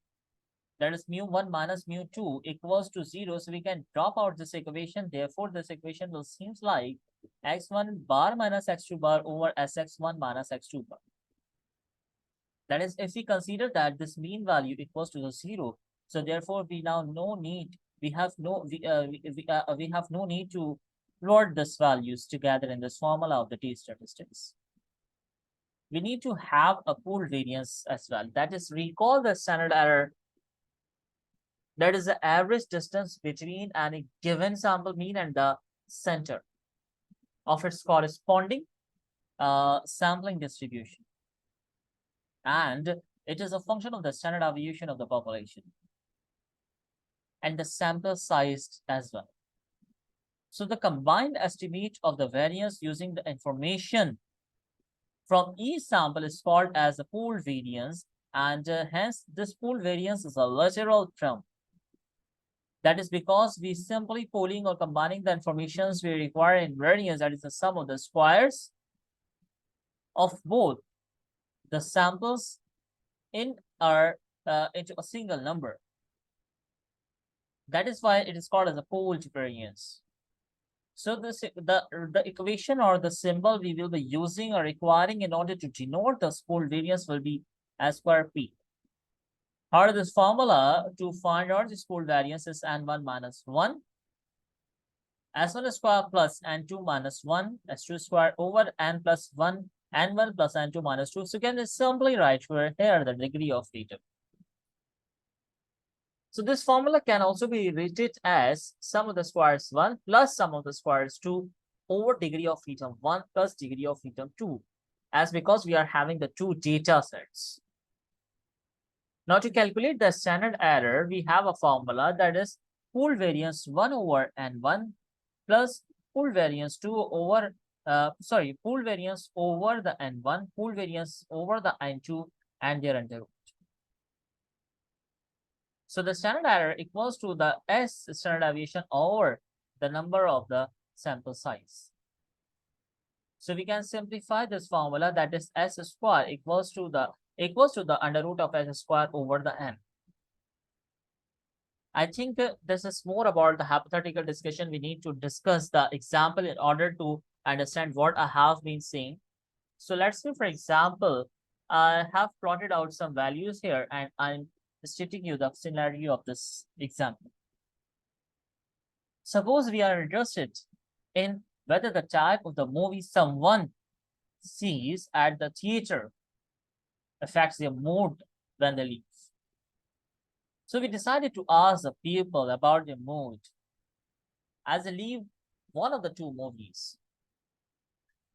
that is mu1 minus mu2 equals to 0. So we can drop out this equation. Therefore, this equation will seems like x1 bar minus x2 bar over sx1 minus x2 bar. That is, if we consider that this mean value equals to the 0, so therefore we now no need, we have no need to plot these values together in this formula of the t-statistics. we need to have a pooled variance as well. That is, recall the standard error. That is the average distance between any given sample mean and the center of its corresponding sampling distribution. And it is a function of the standard deviation of the population and the sample size as well. So the combined estimate of the variance using the information from each sample is called as the pooled variance, and hence this pooled variance is a literal term. That is because we simply pooling or combining the informations we require in variance, that is the sum of the squares of both the samples in our into a single number. That is why it is called as a pooled variance. So the equation or the symbol we will be using or requiring in order to denote the pooled variance will be S square P. How this formula to find out this pooled variance is N1 minus 1, S1 square plus N2 minus 1, S2 square over N plus 1, N1 plus N2 minus 2. So you can just simply write here the degree of freedom. So this formula can also be written as sum of the squares 1 plus sum of the squares 2 over degree of freedom 1 plus degree of freedom 2, as because we are having the two data sets. Now to calculate the standard error, we have a formula that is pool variance 1 over N1 plus pool variance 2 over, pool variance over the N1, pool variance over the N2 and their under root. So the standard error equals to the S standard deviation over the number of the sample size. So we can simplify this formula, that is S square equals to the under root of S square over the N. I think this is more about the hypothetical discussion. We need to discuss the example in order to understand what I have been saying. So let's say, for example, I have plotted out some values here and I'm stating you the scenario of this example. Suppose we are interested in whether the type of the movie someone sees at the theater affects their mood when they leave. So we decided to ask the people about their mood as they leave one of the two movies.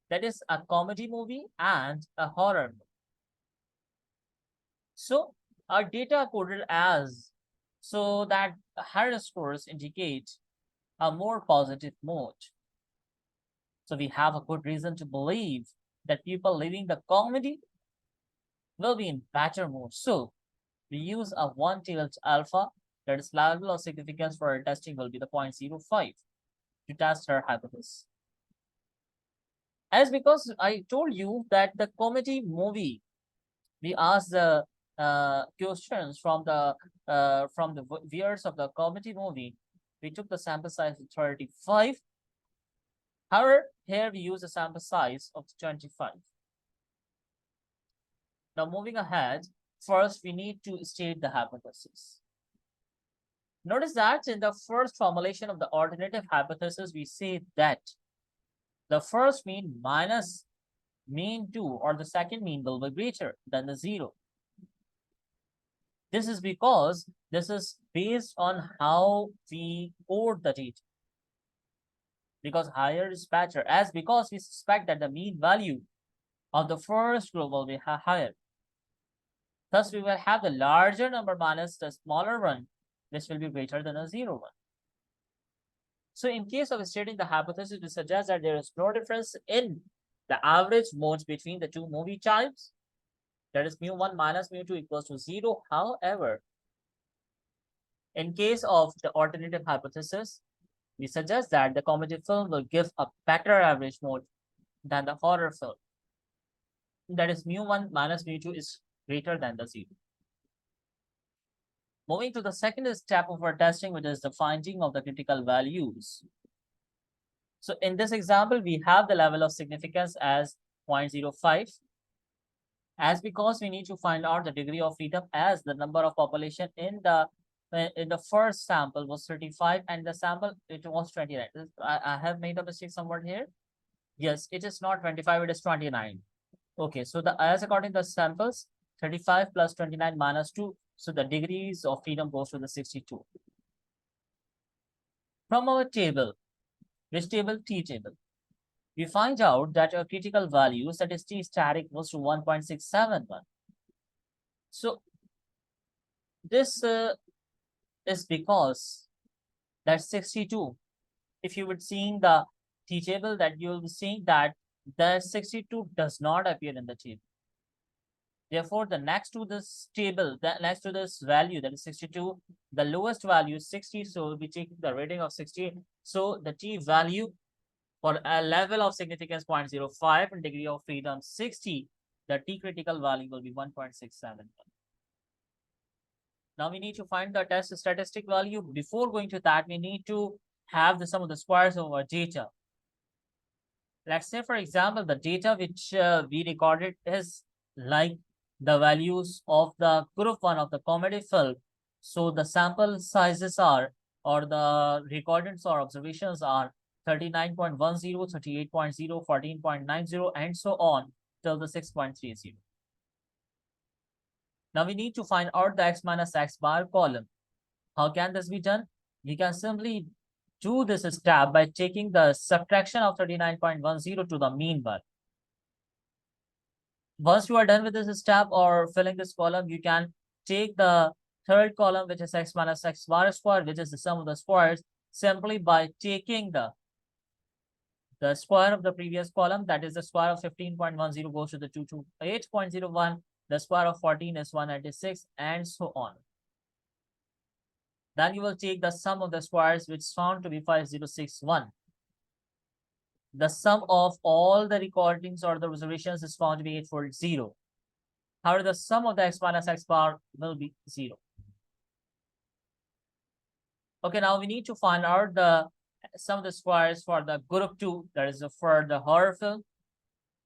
That is a comedy movie and a horror movie. So our data coded as so that higher scores indicate a more positive mood. So we have a good reason to believe that people leaving the comedy will be in better mood. So we use a one-tailed alpha, that is level of significance for our testing will be the 0.05 to test our hypothesis. As because I told you that the comedy movie, we asked the questions from the viewers of the comedy movie. We took the sample size of 35. However, here we use a sample size of 25. Now moving ahead, first we need to state the hypothesis. Notice that in the first formulation of the alternative hypothesis, we say that the first mean minus mean 2 or the second mean will be greater than the 0. This is because this is based on how we code the data. Because higher is better, as because we suspect that the mean value of the first group will be higher. Thus, we will have the larger number minus the smaller one, which will be greater than a 0 one. So in case of stating the hypothesis, we suggest that there is no difference in the average modes between the two movie types. That is mu1 minus mu2 equals to 0. However, in case of the alternative hypothesis, we suggest that the comedy film will give a better average mode than the horror film. That is mu1 minus mu2 is greater than the 0. Moving to the second step of our testing, which is the finding of the critical values. So in this example, we have the level of significance as 0.05. As because we need to find out the degree of freedom, as the number of population in the first sample was 35 and the sample it was 29. I have made a mistake somewhere here. Yes, it is not 25, it is 29. Okay, so as according to the samples, 35 plus 29 minus 2. So the degrees of freedom goes to the 62. From our table, which table? T table. We find out that a critical value, that is T static, was to 1.671. So this is because that's 62. If you would seeing the T table, that you will be seeing that the 62 does not appear in the table. Therefore, the next to this table, that next to this value, that is 62, the lowest value is 60. So we'll be taking the rating of 60. So the T value for a level of significance 0.05 and degree of freedom 60, the T critical value will be 1.671. Now we need to find the test statistic value. Before going to that, we need to have the sum of the squares of our data. Let's say, for example, the data which we recorded is like the values of the group 1 of the comedy film. So the sample sizes are, or the recordings or observations are 39.10, 38.0, 14.90, and so on till the 6.30. Now we need to find out the x minus x bar column. How can this be done? We can simply do this step by taking the subtraction of 39.10 to the mean bar. Once you are done with this step or filling this column, you can take the third column, which is x minus x bar square, which is the sum of the squares, simply by taking the square of the previous column, that is the square of 15.10 goes to the 228.01, the square of 14 is 196, and so on. Then you will take the sum of the squares, which is found to be 5061. The sum of all the recordings or the observations is found to be 840. However, the sum of the x minus x bar will be 0. Okay, now we need to find out the sum of the squares for the group 2, that is for the horror film.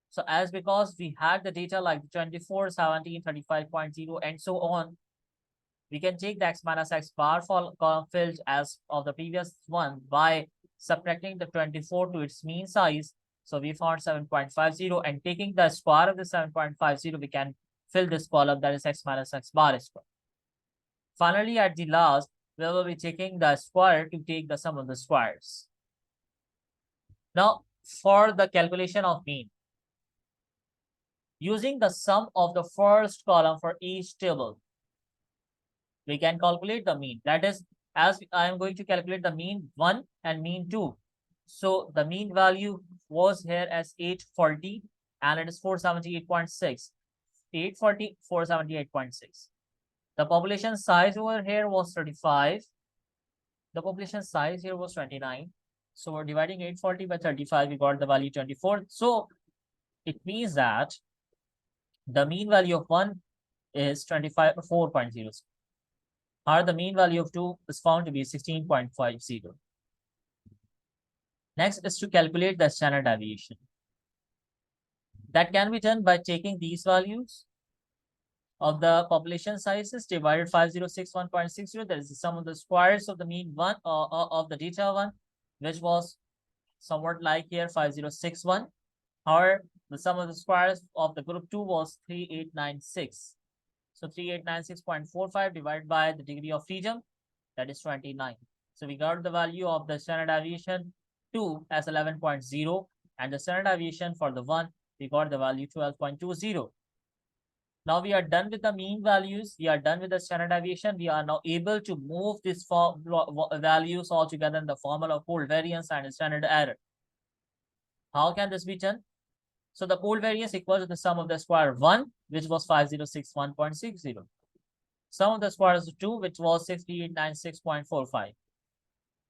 So as because we had the data like 24, 17, 35.0, and so on, we can take the x minus x bar column filled as of the previous one by subtracting the 24 to its mean size. So we found 7.50, and taking the square of the 7.50, we can fill this column, that is x minus x bar square. Finally, at the last, we will be taking the square to take the sum of the squares. Now, for the calculation of mean, using the sum of the first column for each table, we can calculate the mean. That is, as I am going to calculate the mean 1 and mean 2. So the mean value was here as 840, and it is 478.6. 840, 478.6. The population size over here was 35. The population size here was 29. So we're dividing 840 by 35. We got the value 24. So it means that the mean value of 1 is 4.0. Or the mean value of 2 is found to be 16.50. Next is to calculate the standard deviation. That can be done by taking these values of the population sizes divided 5061.60. That is the sum of the squares of the mean one of the data one, which was somewhat like here 5061. Or the sum of the squares of the group 2 was 3896. So 3896.45 divided by the degree of freedom, that is 29. So we got the value of the standard deviation 2 as 11.0, and the standard deviation for the 1, we got the value 12.20. Now we are done with the mean values. We are done with the standard deviation. We are now able to move these values all together in the formula of pooled variance and standard error. How can this be done? So the pooled variance equals to the sum of the square 1, which was 5061.60. Sum of the squares of 2, which was 6896.45.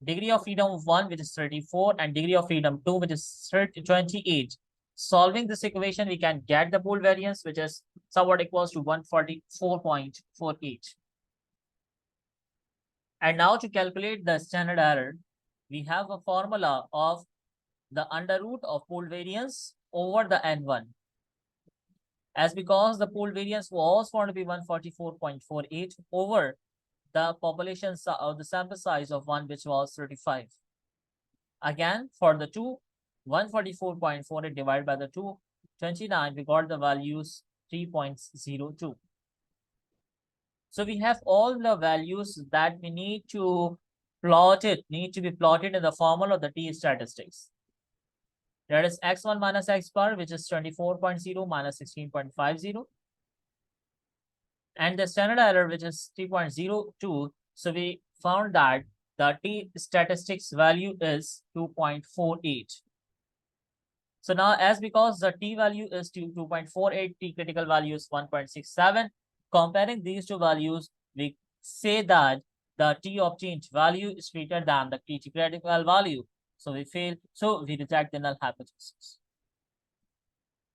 Degree of freedom of 1, which is 34, and degree of freedom 2, which is 28. Solving this equation, we can get the pooled variance, which is somewhat equals to 144.48. And now to calculate the standard error, we have a formula of the under root of pooled variance over the N1. As because the pooled variance was found to be 144.48 over the population or the sample size of 1, which was 35. Again, for the 2, 144.48 divided by the 2, 29, we got the values 3.02. So we have all the values that we need to need to be plotted in the formula of the t statistics. That is x1 minus x bar, which is 24.0 minus 16.50. And the standard error, which is 3.02. So we found that the t statistics value is 2.48. So now, as because the t value is 2.48, t critical value is 1.67. Comparing these two values, we say that the t obtained value is greater than the t critical value. So we fail. So we reject the null hypothesis.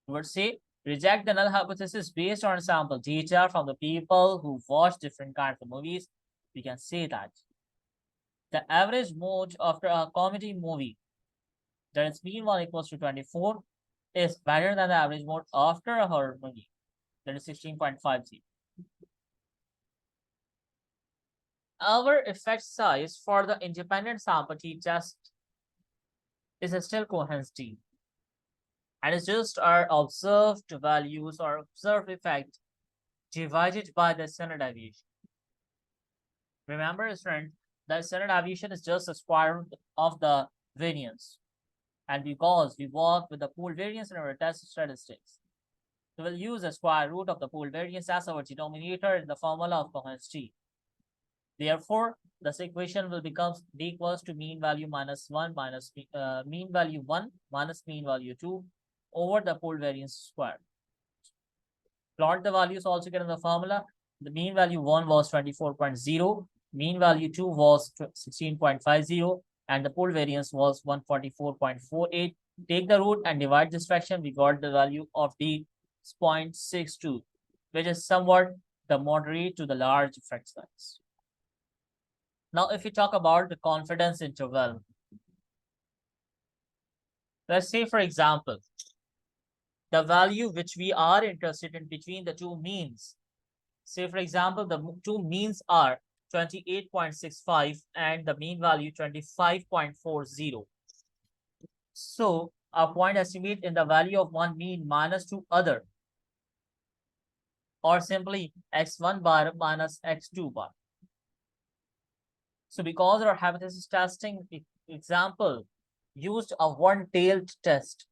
We would say reject the null hypothesis based on sample data from the people who watch different kinds of movies. We can say that the average mode after a comedy movie, that is mean one equals to 24, is better than the average mode after a horror movie, that is 16.50. Our effect size for the independent sample t-test is still Cohen's d, and it's just our observed values or observed effect divided by the standard deviation. Remember, friend, the standard deviation is just the square root of the variance. And because we work with the pooled variance in our test statistics, we will use the square root of the pooled variance as our denominator in the formula of Cohen's t. Therefore, this equation will become d equals to mean value minus 1 minus mean value 1 minus mean value 2 over the pooled variance square. Plot the values also get in the formula. The mean value 1 was 24.0, mean value 2 was 16.50, and the pooled variance was 144.48. Take the root and divide this fraction. We got the value of d 0.62, which is somewhat the moderate to the large effect size. Now, if we talk about the confidence interval, let's say, for example, the value which we are interested in between the two means. Say, for example, the two means are 28.65 and the mean value 25.40. So our point estimate in the value of one mean minus two other, or simply x1 bar minus x2 bar. So because our hypothesis testing example used a one-tailed test,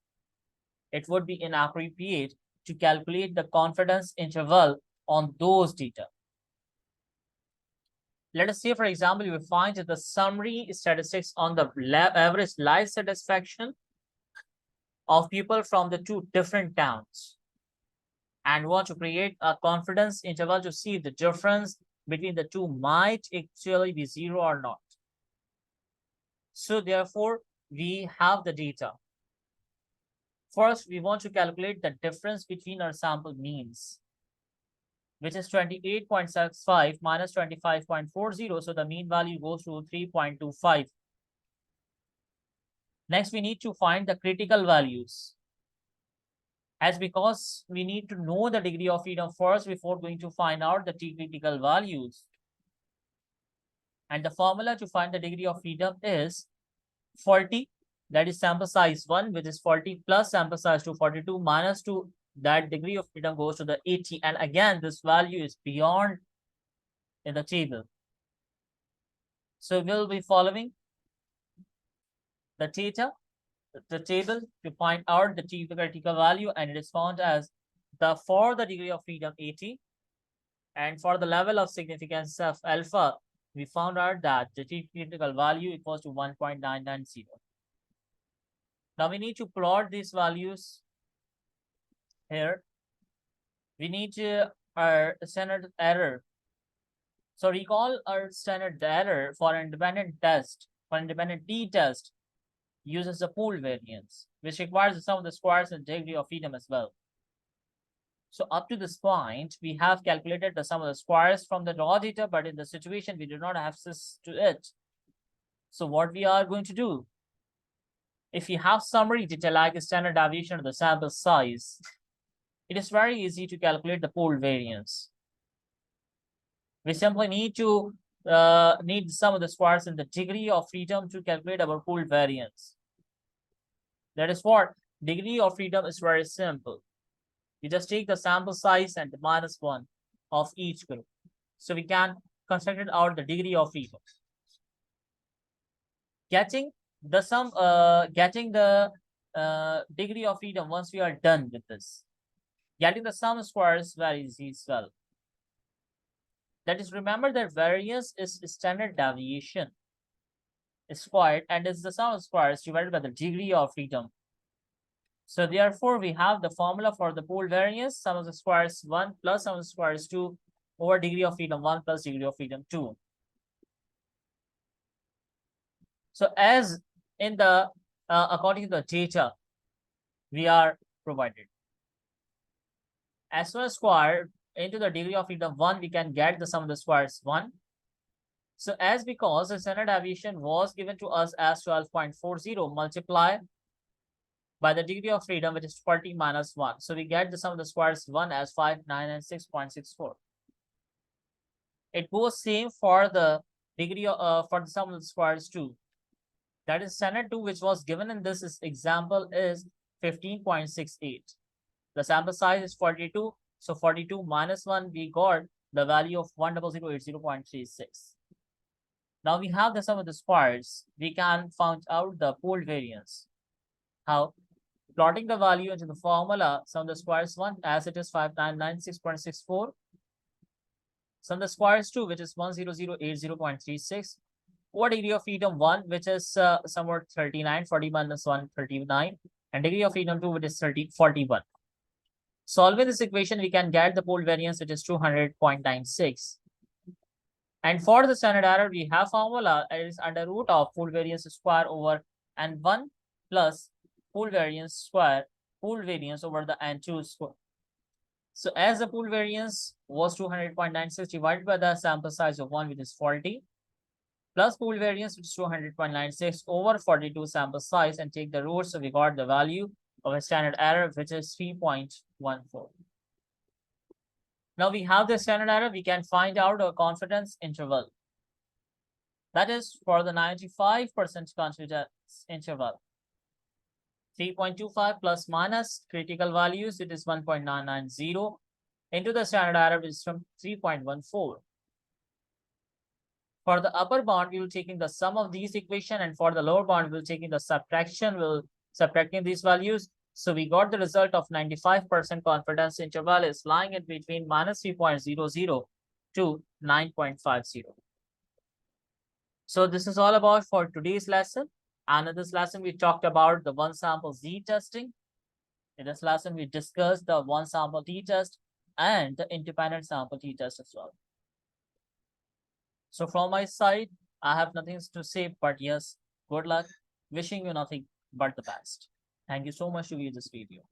it would be inappropriate to calculate the confidence interval on those data. Let us say, for example, you find the summary statistics on the average life satisfaction of people from the two different towns and want to create a confidence interval to see if the difference between the two might actually be zero or not. So therefore, we have the data. First, we want to calculate the difference between our sample means, which is 28.65 minus 25.40. So the mean value goes to 3.25. Next, we need to find the critical values. As because we need to know the degree of freedom first before going to find out the t critical values. And the formula to find the degree of freedom is 40, that is sample size 1, which is 40 plus sample size 2, 42 minus 2, that degree of freedom goes to the 80. And again, this value is beyond in the table. So we'll be following the table to find out the t critical value, and it is found as for the degree of freedom 80, and for the level of significance of alpha, we found out that the t critical value equals to 1.990. Now we need to plot these values here. We need our standard error. So recall our standard error for an independent test, for independent t-test, uses the pooled variance, which requires the sum of the squares and degree of freedom as well. So up to this point, we have calculated the sum of the squares from the raw data, but in the situation, we do not have access to it. So what we are going to do, if you have summary data like a standard deviation of the sample size, it is very easy to calculate the pooled variance. We simply need to need the sum of the squares and the degree of freedom to calculate our pooled variance. That is what degree of freedom is very simple. You just take the sample size and the -1 of each group. So we can construct out the degree of freedom. Getting the degree of freedom once we are done with this. Getting the sum square is very easy as well. That is, remember that variance is standard deviation squared and is the sum of squares divided by the degree of freedom. So therefore, we have the formula for the pool variance, sum of the squares 1 plus sum of the squares 2 over degree of freedom 1 plus degree of freedom 2. So as in the, according to the data we are provided, S1 squared into the degree of freedom 1, we can get the sum of the squares 1. So as because the standard deviation was given to us as 12.40 multiply by the degree of freedom, which is 40 minus 1. So we get the sum of the squares 1 as 596.64. It goes same for the degree of, for the sum of the squares 2. That is standard 2, which was given in this example, is 15.68. The sample size is 42. So 42 minus 1, we got the value of 10080.36. Now we have the sum of the squares. We can find out the pooled variance. How? Plotting the value into the formula, sum of the squares 1 as it is 5996.64. Sum of the squares 2, which is 10080.36. Over degree of freedom 1, which is somewhat 39, 40 minus 1, 39. And degree of freedom 2, which is 41. Solving this equation, we can get the pooled variance, which is 200.96. And for the standard error, we have formula is under root of pooled variance square over n1 plus pooled variance over the n2 square. So as the pooled variance was 200.96 divided by the sample size of 1, which is 40, plus pooled variance, which is 200.96 over 42 sample size, and take the root. So we got the value of a standard error, which is 3.14. Now we have the standard error, we can find out a confidence interval. That is for the 95% confidence interval. 3.25 plus minus critical values, it is 1.990 into the standard error is from 3.14. For the upper bound, we will taking the sum of these equation, and for the lower bound, we will taking the subtraction, we'll subtracting these values. So we got the result of 95% confidence interval is lying in between minus 3.00 to 9.50. So this is all about for today's lesson. And in this lesson, we talked about the one sample z-testing. In this lesson, we discussed the one sample t-test and the independent sample t-test as well. So from my side, I have nothing to say, but yes, good luck. Wishing you nothing but the best. Thank you so much to view this video.